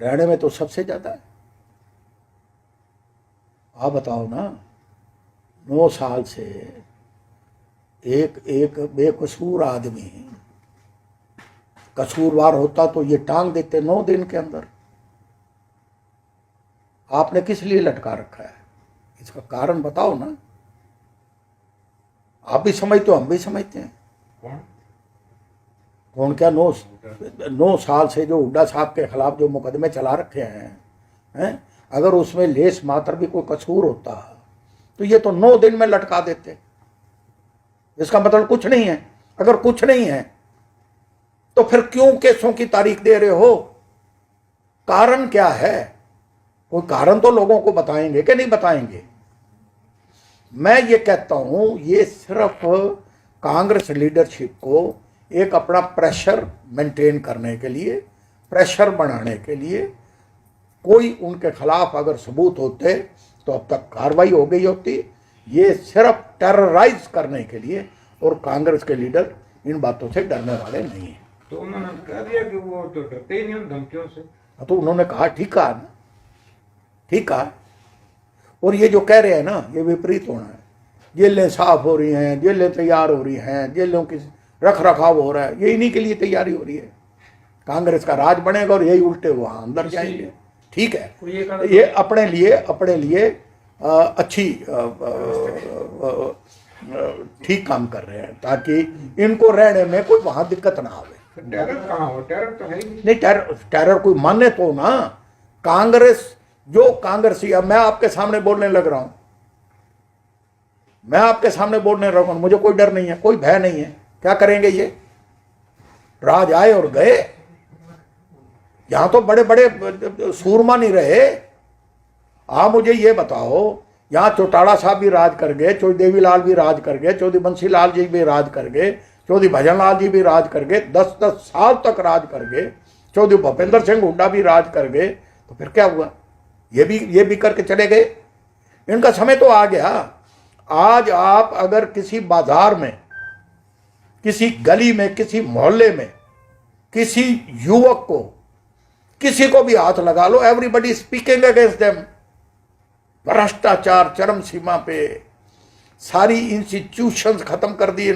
हरियाणा में तो सबसे ज्यादा है। आप बताओ ना, 9 साल से एक एक बेकसूर आदमी कसूरवार होता तो ये टांग देते 9 दिन के अंदर। आपने किस लिए लटका रखा है? इसका कारण बताओ ना। आप भी समझते हो, हम भी समझते हैं। कौन क्या? 9 साल से जो हुड्डा साहब के खिलाफ जो मुकदमे चला रखे हैं, अगर उसमें लेस मात्र भी कोई कसूर होता तो ये तो 9 दिन में लटका देते। इसका मतलब कुछ नहीं है। अगर कुछ नहीं है तो फिर क्यों केसों की तारीख दे रहे हो? कारण क्या है? कोई कारण तो लोगों को बताएंगे कि नहीं बताएंगे? मैं ये कहता हूं, ये सिर्फ कांग्रेस लीडरशिप को एक अपना प्रेशर मेंटेन करने के लिए, प्रेशर बढ़ाने के लिए, कोई उनके खिलाफ अगर सबूत होते तो अब तक कार्रवाई हो गई होती। ये सिर्फ टेरराइज करने के लिए, और कांग्रेस के लीडर इन बातों से डरने वाले नहीं है। तो उन्होंने कह दिया कि वो तो डरते ही नहीं उन धमकियों से। तो उन्होंने कहा ठीक कहा ना, ठीक कहा। और ये जो कह रहे हैं ना, ये विपरीत होना है। जेलें साफ हो रही हैं, जेलें तैयार हो रही हैं, जेलों की रख रखाव हो रहा है, ये इन्हीं के लिए तैयारी हो रही है। कांग्रेस का राज बनेगा और यही उल्टे वहां अंदर जाएंगे। ठीक है, ये अपने लिए अच्छी ठीक काम कर रहे हैं ताकि इनको रहने में कोई वहां दिक्कत ना आवे। टेरर कहाँ हो? टेरर तो है ही नहीं। टेरर कोई माने तो ना। कांग्रेस जो कांग्रेसी, अब मैं आपके सामने बोलने लग रहा हूं, मैं आपके सामने बोलने लग रहा हूं, मुझे कोई डर नहीं है, कोई भय नहीं है। क्या करेंगे ये? राज आए और गए। यहां तो बड़े बड़े सूरमा नहीं रहे। आप मुझे ये बताओ, यहां चौटाला साहब भी राज कर गए, चौधरी देवीलाल भी राज कर गए, चौधरी बंसी लाल जी भी राज कर गए, चौधरी भजन लाल जी भी राज कर गए, 10-10 साल तक राज कर गए, चौधरी भूपेंद्र सिंह हुड्डा भी राज कर गए। तो फिर क्या हुआ? ये भी करके चले गए। इनका समय तो आ गया। आज आप अगर किसी बाजार में, किसी गली में, किसी मोहल्ले में किसी युवक को, किसी को भी हाथ लगा लो, एवरीबडी स्पीकिंग अगेंस्ट देम। भ्रष्टाचार चरम सीमा पे, सारी इंस्टीट्यूशंस खत्म कर दी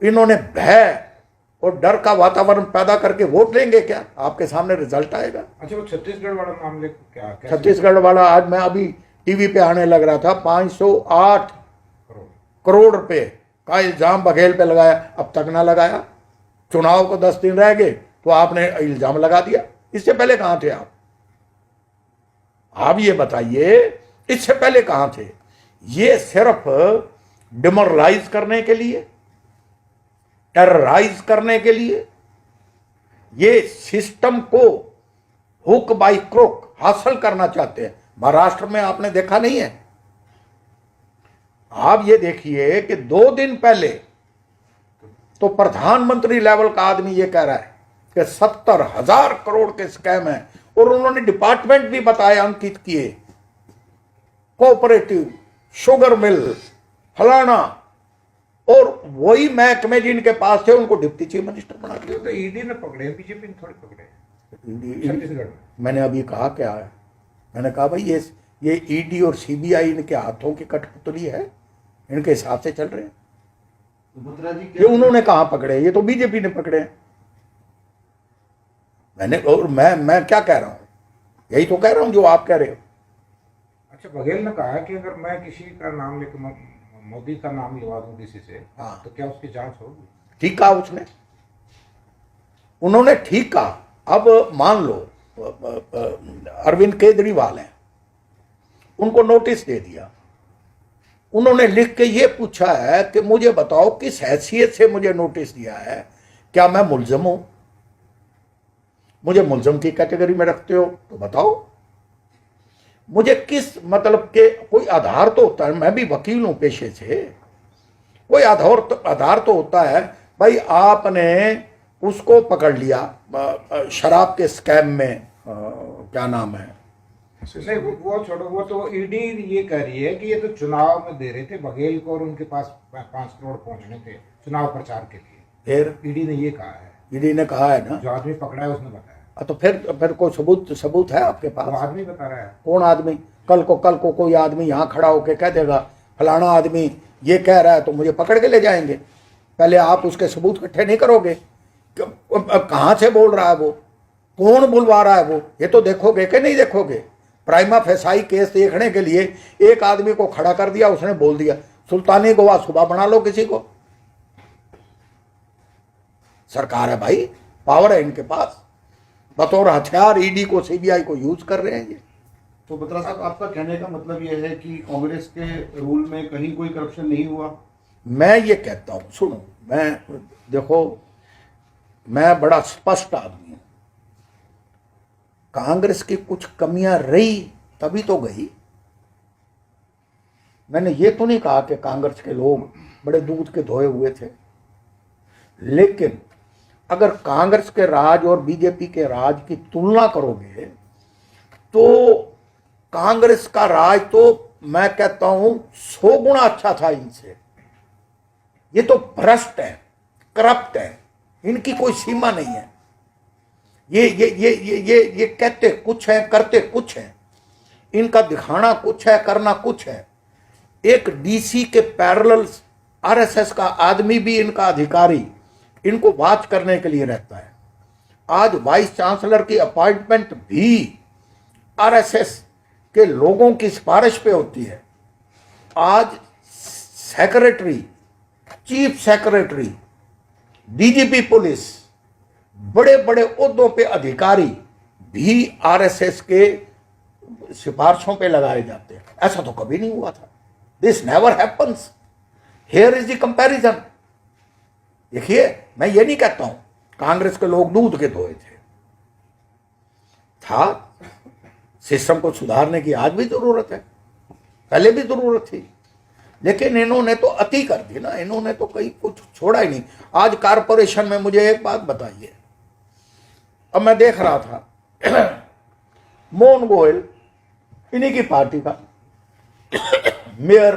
इन्होंने भय और डर का वातावरण पैदा करके वोट लेंगे क्या? आपके सामने रिजल्ट आएगा। अच्छा, वो छत्तीसगढ़ वाला मामले क्या? छत्तीसगढ़ वाला आज मैं अभी टीवी पे आने लग रहा था। 508 करोड़ रुपए का इल्जाम बघेल पे लगाया। अब तक ना लगाया। चुनाव को 10 दिन रह गए तो आपने इल्जाम लगा दिया। इससे पहले कहां थे आप? ये बताइए, इससे पहले कहां थे? ये सिर्फ डिमोरलाइज करने के लिए, टेरराइज करने के लिए, ये सिस्टम को हुक बाई क्रोक हासिल करना चाहते हैं। महाराष्ट्र में आपने देखा नहीं है? आप ये देखिए कि 2 दिन पहले तो प्रधानमंत्री लेवल का आदमी ये कह रहा है कि 70,000 करोड़ के स्कैम है, और उन्होंने डिपार्टमेंट भी बताया, अंकित किए, कोऑपरेटिव, शुगर मिल, फलाना, और वही महकमे जिनके पास थे उनको डिप्टी चीफ मिनिस्टर बना दिया। तो ईडी ने पकड़े, बीजेपी ने थोड़ी पकड़े छत्तीसगढ़ में। मैंने अभी कहा क्या है? मैंने कहा भाई ये ईडी और सीबीआई इनके हाथों की कठपुतली है, इनके हिसाब से चल रहे हैं। ये उन्होंने कहां पकड़े? ये तो बीजेपी ने पकड़े। मैं क्या कह रहा हूं? यही तो कह रहा हूं जो आप कह रहे हो। अच्छा, बघेल ने कहा कि अगर मैं किसी का नाम लेकर मोदी का नाम लिवा दूं किसी से, हाँ, तो क्या उसकी जांच होगी? ठीक कहा उसने, उन्होंने ठीक कहा। अब मान लो अरविंद केजरीवाल हैं, उनको नोटिस दे दिया। उन्होंने लिख के ये पूछा है कि मुझे बताओ किस हैसियत से मुझे नोटिस दिया है, क्या मैं मुल्जिम हूं? मुझे मुल्जिम की कैटेगरी में रखते हो तो बताओ। मुझे किस मतलब के कोई आधार तो होता है। मैं भी वकील हूं पेशे से। कोई आधार तो होता है। भाई आपने उसको पकड़ लिया शराब के स्कैम में, क्या नाम है? नहीं, वो छोड़ो। वो तो ईडी ये कह रही है कि ये तो चुनाव में दे रहे थे बघेल को, और उनके पास 5 करोड़ पहुंचने थे चुनाव प्रचार के लिए। फिर ईडी ने ये कहा है। ईडी ने कहा है ना, जो आदमी पकड़ा है उसने बताया। तो फिर कोई सबूत है आपके पास? वो आदमी बता रहा है। कौन आदमी? कल को कोई आदमी यहाँ खड़ा होकर कह देगा फलाना आदमी ये कह रहा है, तो मुझे पकड़ के ले जाएंगे। पहले आप उसके सबूत इकट्ठे नहीं करोगे? कहाँ से बोल रहा है वो, कौन बुलवा रहा है वो, ये तो देखोगे कि नहीं देखोगे? प्राइमा फेसाई केस देखने के लिए एक आदमी को खड़ा कर दिया, उसने बोल दिया सुल्तानी गोवा सुबह बना लो किसी को। सरकार है भाई, पावर है इनके पास, बतौर हथियार ईडी को सीबीआई को यूज कर रहे हैं ये। तो बत्रा साहब, आपका कहने का मतलब यह है कि कांग्रेस के रूल में कहीं कोई करप्शन नहीं हुआ? मैं ये कहता हूं, सुनो, देखो मैं बड़ा स्पष्ट आदमी हूं। कांग्रेस की कुछ कमियां रही तभी तो गई। मैंने ये तो नहीं कहा कि कांग्रेस के लोग बड़े दूध के धोए हुए थे, लेकिन अगर कांग्रेस के राज और बीजेपी के राज की तुलना करोगे तो कांग्रेस का राज तो मैं कहता हूं 100 गुना अच्छा था इनसे। ये तो भ्रष्ट है, करप्ट है, इनकी कोई सीमा नहीं है। ये कहते कुछ है, करते कुछ है, इनका दिखाना कुछ है, करना कुछ है। एक डीसी के पैरेलल आरएसएस का आदमी भी इनका अधिकारी इनको वॉच करने के लिए रहता है। आज वाइस चांसलर की अपॉइंटमेंट भी आरएसएस के लोगों की सिफारिश पे होती है। आज secretary, chief secretary, DGP police, बड़े बड़े ओहदों पे अधिकारी भी आरएसएस के सिफारिशों पे लगाए जाते हैं। ऐसा तो कभी नहीं हुआ था। This never happens. Here is the comparison. देखिए, मैं ये नहीं कहता हूं कांग्रेस के लोग दूध के धोए थे, था। सिस्टम को सुधारने की आज भी जरूरत है, पहले भी जरूरत थी, लेकिन इन्होंने तो अति कर दी ना। इन्होंने तो कहीं कुछ छोड़ा ही नहीं। आज कारपोरेशन में मुझे एक बात बताइए, अब मैं देख रहा था मोहन गोयल इन्हीं की पार्टी का मेयर,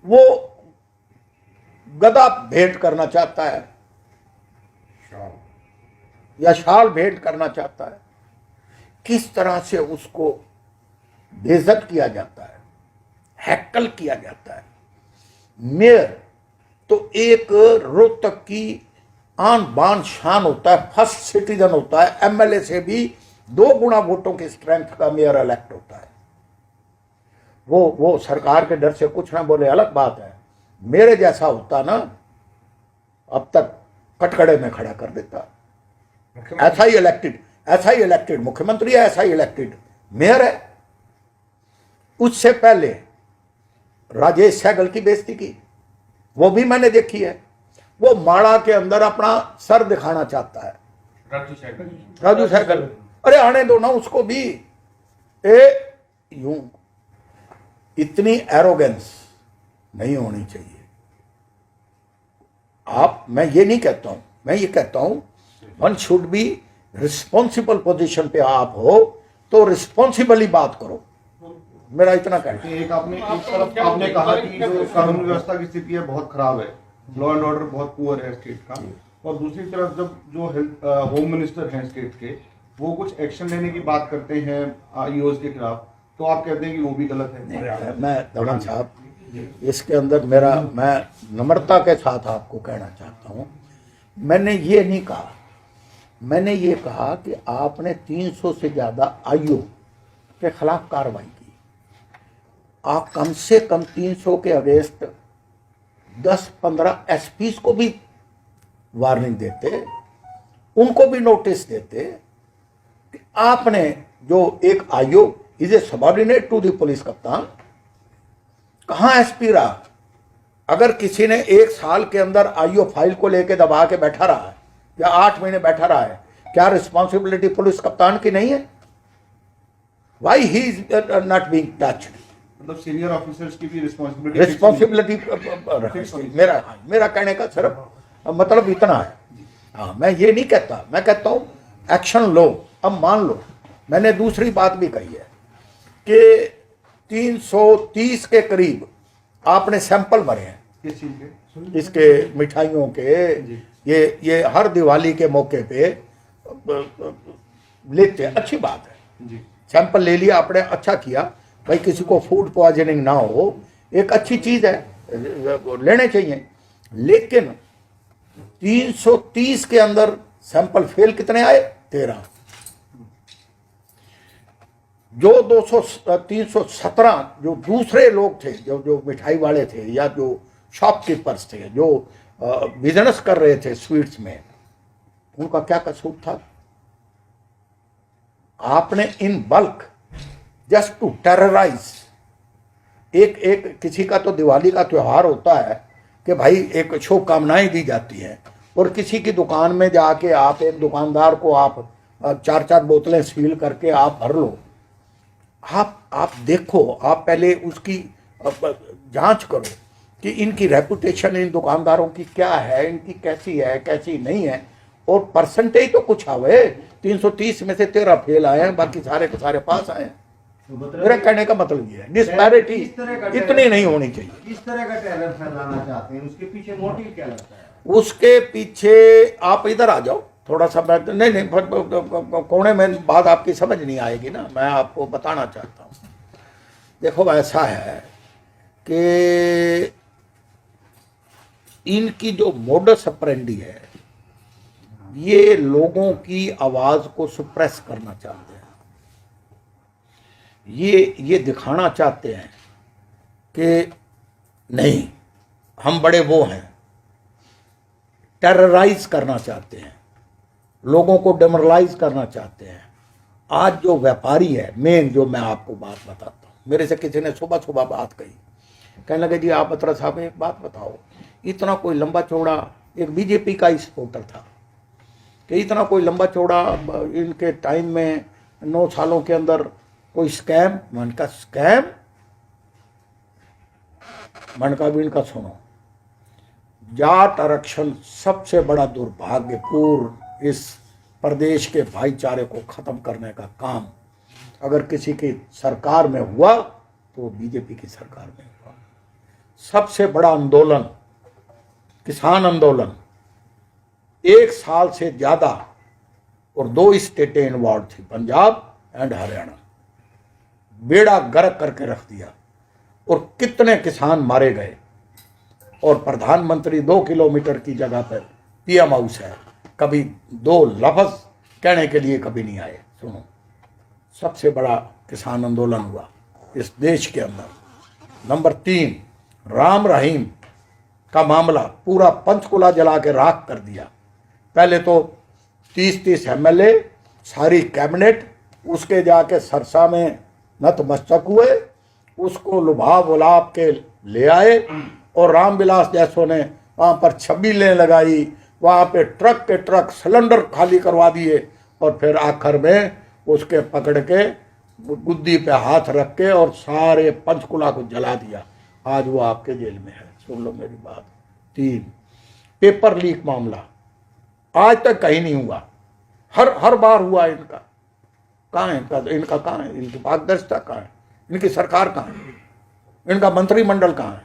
वो गदा भेंट करना चाहता है या शाल भेंट करना चाहता है। किस तरह से उसको बेइज्जत किया जाता है, हैकल किया जाता है। मेयर तो एक रोहतक की आन बान शान होता है, फर्स्ट सिटीजन होता है। एमएलए से भी 2 गुना वोटों की स्ट्रेंथ का मेयर इलेक्ट होता है। वो सरकार के डर से कुछ ना बोले अलग बात है। मेरे जैसा होता ना, अब तक कटकड़े में खड़ा कर देता। ऐसा ही इलेक्टेड मुख्यमंत्री है, ऐसा ही इलेक्टेड मेयर है। उससे पहले राजेश सहगल की बेइज्जती की, वो भी मैंने देखी है। वो माड़ा के अंदर अपना सर दिखाना चाहता है, राजू सहगल। अरे आने दो ना उसको भी। यूं इतनी एरोगेंस नहीं होनी चाहिए। मैं ये नहीं कहता हूं, मैं ये कहता हूं one should be responsible position पे आप हो तो रिस्पॉन्सिबली बात करो। मेरा इतना कहना है। एक तरफ आपने कहा कि जो कानून व्यवस्था की स्थिति है बहुत खराब है, लॉ एंड ऑर्डर बहुत पुअर है स्टेट का, और दूसरी तरफ जब जो होम मिनिस्टर हैं स्टेट के, वो कुछ एक्शन लेने की बात करते हैं आईओज के खिलाफ, तो आप कहते हैं कि वो भी गलत है। मैं दमन साहब, इसके अंदर मैं नम्रता के साथ आपको कहना चाहता हूं, मैंने ये नहीं कहा। मैंने ये कहा कि आपने 300 से ज्यादा आईओ के खिलाफ कार्रवाई की। आप कम से कम 300 के अगेंस्ट 10-15 एसपीज को भी वार्निंग देते, उनको भी नोटिस देते कि आपने जो एक IO is a subordinate to the police कप्तान, कहां एसपी रहा? अगर किसी ने 1 साल के अंदर आईओ फाइल को लेकर दबा के बैठा रहा है या 8 महीने बैठा रहा है, क्या रिस्पॉन्सिबिलिटी पुलिस कप्तान की नहीं है? Why he is not being touched? मतलब सीनियर ऑफिसर्स की भी रिस्पॉन्सिबिलिटी मेरा कहने का सिर्फ मतलब इतना है। हाँ, मैं ये नहीं कहता, मैं कहता हूं एक्शन लो। अब मान लो मैंने दूसरी बात भी कही है कि 330 के करीब आपने सैंपल भरे हैं। किस चीज के? इसके मिठाइयों के। ये हर दिवाली के मौके पे लेते हैं, अच्छी बात है। जी सैंपल ले लिया आपने, अच्छा किया भाई, किसी को फूड पॉइजनिंग ना हो, एक अच्छी चीज है, लेने चाहिए। लेकिन 330 के अंदर सैंपल फेल कितने आए? 13। जो 317 जो दूसरे लोग थे, जो मिठाई वाले थे या जो शॉपकीपर्स थे, जो बिजनेस कर रहे थे स्वीट्स में, उनका क्या कसूर था? आपने in bulk just to terrorise, एक किसी का तो दिवाली का त्योहार होता है कि भाई एक शुभकामनाएं दी जाती हैं, और किसी की दुकान में जाके आप एक दुकानदार को आप 4-4 बोतलें सील करके आप भर लो। आप देखो, आप पहले उसकी जांच करो कि इनकी रेपुटेशन इन दुकानदारों की क्या है, इनकी कैसी है कैसी नहीं है, और परसेंटेज तो कुछ आवे। 330 में से 13 फेल आए हैं, बाकी सारे के सारे पास आए हैं। मेरा कहने का मतलब ये है, डिस्पैरिटी इतनी नहीं होनी चाहिए। किस तरह का टेरर फैलाना चाहते हैं, उसके पीछे मोटिव क्या लगता है? उसके पीछे आप इधर आ जाओ थोड़ा सा, नहीं कोने में बात आपकी समझ नहीं आएगी ना, मैं आपको बताना चाहता हूँ। देखो ऐसा है कि इनकी जो मोडस ऑपरेंडी है, ये लोगों की आवाज को सुप्रेस करना चाहते हैं। ये दिखाना चाहते हैं कि नहीं हम बड़े वो हैं, टेरराइज करना चाहते हैं, लोगों को डेमोरलाइज करना चाहते हैं। आज जो व्यापारी है मेन, जो मैं आपको बात बताता हूँ, मेरे से किसी ने सुबह सुबह बात कही, कहने लगे जी आप बत्रा साहब एक बात बताओ, इतना कोई लंबा चौड़ा, एक बीजेपी का ही सपोर्टर था, कि इतना कोई लंबा चौड़ा इनके टाइम में 9 सालों के अंदर कोई स्कैम? मन का स्कैम, मन का भी इनका सुनो। जाट आरक्षण सबसे बड़ा दुर्भाग्यपूर्ण इस प्रदेश के भाईचारे को खत्म करने का काम अगर किसी की सरकार में हुआ तो बीजेपी की सरकार में हुआ। सबसे बड़ा आंदोलन, किसान आंदोलन, 1 साल से ज्यादा, और 2 स्टेटें इन्वॉल्व थी, पंजाब एंड हरियाणा। बेड़ा गर्क करके रख दिया, और कितने किसान मारे गए, और प्रधानमंत्री 2 किलोमीटर की जगह पर पीएम हाउस है, कभी 2 लफ्ज कहने के लिए कभी नहीं आए। सुनो, सबसे बड़ा किसान आंदोलन हुआ इस देश के अंदर। नंबर 3, राम रहीम का मामला, पूरा पंचकुला जला के राख कर दिया। पहले तो 30-30 एमएलए, सारी कैबिनेट, उसके जाके सरसा में नतमस्तक हुए, उसको लुभा बुलाब के ले आए, और रामविलास जैसों ने वहाँ पर छबीलें लगाई, वहाँ पे ट्रक के ट्रक सिलेंडर खाली करवा दिए, और फिर आखिर में उसके पकड़ के गुद्दी पे हाथ रख के और सारे पंचकुला को जला दिया। आज वो आपके जेल में है। सुन लो मेरी बात। 3, पेपर लीक मामला, आज तक कहीं नहीं हुआ, हर बार हुआ इनका। कहाँ है इनका कहाँ है? इनकी पारदर्शिता कहाँ है? इनकी सरकार कहाँ है? इनका मंत्रिमंडल कहाँ है?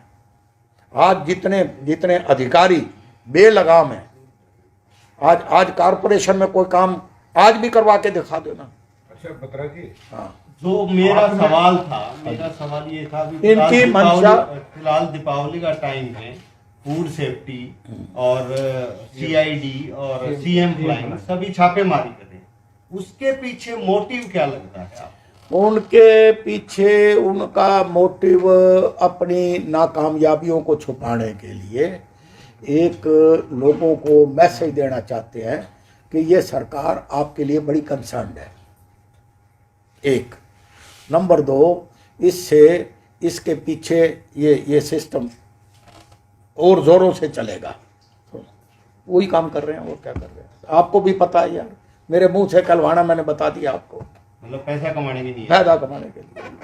आज जितने अधिकारी बेलगाम हैं, आज कारपोरेशन में कोई काम आज भी करवा के दिखा देना। अच्छा बत्रा जी, हाँ, जो मेरा सवाल ये था कि इनकी मंशा, फिलहाल दीपावली का टाइम है, फूड सेफ्टी और सीआईडी और सीएम फ्लाइंग सभी छापेमारी कर रहे हैं, उसके पीछे मोटिव क्या लगता है आपको? उनके पीछे उनका मोटिव अपनी नाकामयाबियों को छुपाने के लिए एक लोगों को मैसेज देना चाहते हैं कि ये सरकार आपके लिए बड़ी कंसर्न है। 1 नंबर 2, इसके पीछे ये सिस्टम और जोरों से चलेगा। तो वही काम कर रहे हैं, और क्या कर रहे हैं आपको भी पता है यार, मेरे मुंह से कलवाना मैंने बता दिया आपको। मतलब पैसा कमाने के लिए, फायदा कमाने के लिए।